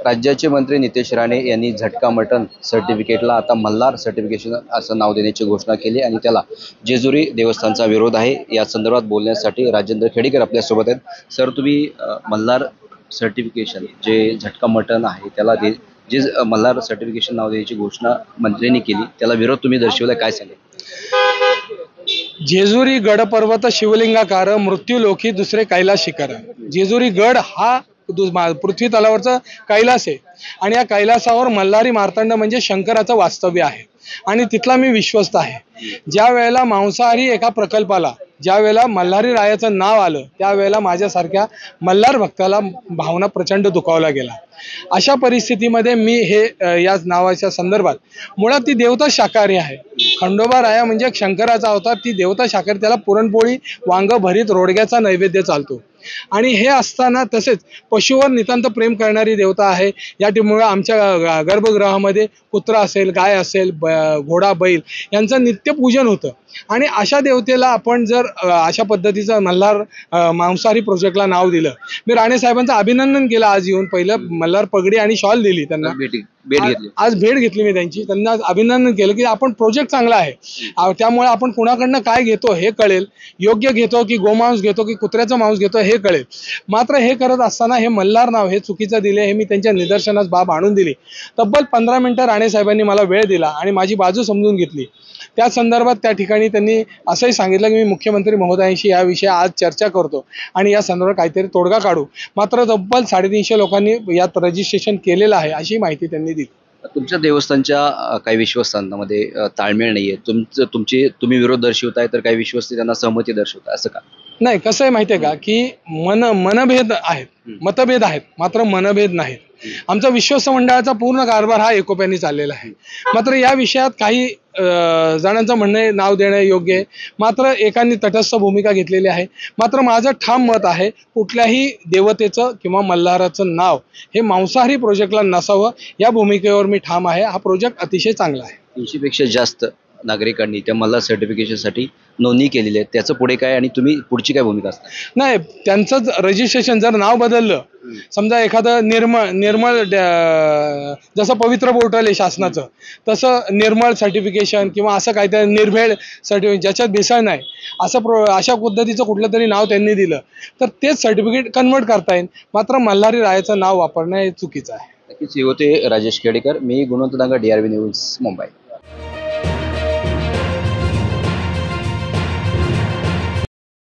राज्याचे मंत्री नितेश राणे यांनी झटका मटन सर्टिफिकेटला आता मल्हार सर्टिफिकेशन असं नाव देण्याची घोषणा केली आणि त्याला जेजुरी देवस्थानचा विरोध आहे। या संदर्भात बोलण्यासाठी राजेंद्र खेडेकर आपल्यासोबत आहेत। सर, तुम्ही मल्हार सर्टिफिकेशन जे झटका मटन आहे त्याला जे मल्हार सर्टिफिकेशन नाव देण्याची घोषणा मंत्र्यांनी केली त्याला विरोध तुम्ही दर्शवला, काय सांगेल? जेजुरी गड पर्वत शिवलिंगाकार मृत्यूलोकी दुसरे कैलास शिखर। जेजुरी गड हा पृथ्वी तलावरचा कैलास आहे आणि या कैलासावर मल्हारी मार्तंड म्हणजे शंकराचं वास्तव्य आहे आणि तिथला मी विश्वस्त आहे। ज्या वेळेला मांसाहारी एका प्रकल्पाला ज्या वेळेला मल्हारी रायाचं नाव आलं त्यावेळेला माझ्यासारख्या मल्हार भक्ताला भावना प्रचंड दुखावला गेला। अशा परिस्थितीमध्ये मी हे या नावाच्या संदर्भात मुळात ती देवता शाकाहारी आहे। खंडोबा राया म्हणजे शंकराचा अवतार, ती देवता शाकाहारी, त्याला पुरणपोळी वांग भरीत रोडग्याचा नैवेद्य चालतो आणि हे असताना तसेच पशुवर नितांत प्रेम करणारी देवता आहे। यामुळे आमच्या गर्भगृहामध्ये कुत्रा असेल, गाय असेल, घोडा, बैल यांचं नित्यपूजन होतं आणि अशा देवतेला आपण जर अशा पद्धतीचं मल्हार मांसाहारी प्रोजेक्टला नाव दिलं। मी राणे साहेबांचं अभिनंदन केलं आज येऊन, पहिलं मल्हार पगडी आणि शॉल दिली त्यांना, आज भेट घेतली मी त्यांची, त्यांना अभिनंदन केलं की आपण प्रोजेक्ट चांगला आहे, त्यामुळे आपण कुणाकडनं काय घेतो हे कळेल, योग्य घेतो की गोमांस घेतो की कुत्र्याचं मांस घेतो हे कळेल। मात्र हे करत असताना हे मल्हार नाव हे चुकीचं दिले, हे मी त्यांच्या निदर्शनास बाब आणून दिली। तब्बल 15 मिनिटं राणे साहेबांनी मला वेळ दिला आणि माझी बाजू समजून घेतली। त्या संदर्भात त्या ठिकाणी त्यांनी असंही सांगितलं की मी मुख्यमंत्री महोदयांशी या विषयी आज चर्चा करतो आणि या संदर्भात काहीतरी तोडगा काढू। मात्र तब्बल 350 लोकांनी यात रजिस्ट्रेशन केलेलं आहे अशी माहिती त्यांनी दिली। तुमच्या देवस्थानच्या काही विश्वासांमध्ये ताळमेळ नाहीये, तुम्ही विरोध दर्शवताय तर काही विश्वासी त्यांना सहमती दर्शवताय, असं का? नाही, कसं आहे माहिती आहे का की मनभेद आहेत, मतभेद आहेत, मात्र मनभेद नाहीत। आमचा विश्वस्त मंडळाचा पूर्ण कारभार हा एकोप्याने चाललेला आहे। मात्र या विषयात काही जणांचं म्हणणं नाव देणं योग्य आहे, मात्र एकांनी तटस्थ भूमिका घेतलेली आहे। मात्र माझं ठाम मत आहे कुठल्याही देवतेचं किंवा मल्हाराचं नाव हे मांसाहारी प्रोजेक्टला नसावं, या भूमिकेवर मी ठाम आहे। हा प्रोजेक्ट अतिशय चांगला आहे। 300 पेक्षा जास्त नागरिकांनी त्या मल्हार सर्टिफिकेशनसाठी नोंदणी केलेली आहे, त्याचं पुढे काय आणि तुम्ही पुढची काय भूमिका असणार? नाही, त्यांचं रजिस्ट्रेशन जर नाव बदललं, समजा एखादं निर्मळ जसं पवित्र पोर्टल आहे शासनाचं, तसं निर्मळ सर्टिफिकेशन किंवा असं काहीतरी निर्भेळ सर्टिफिकेट ज्याच्यात भेसळ नाही अशा पद्धतीचं कुठलं तरी नाव त्यांनी दिलं तर तेच सर्टिफिकेट कन्वर्ट करता येईल। मात्र मल्हारी रायाचं नाव वापरणं हे चुकीचं आहे। नक्कीच हे होते राजेश खेडेकर। मी गुणवंत दांगा, DRV न्यूज, मुंबई।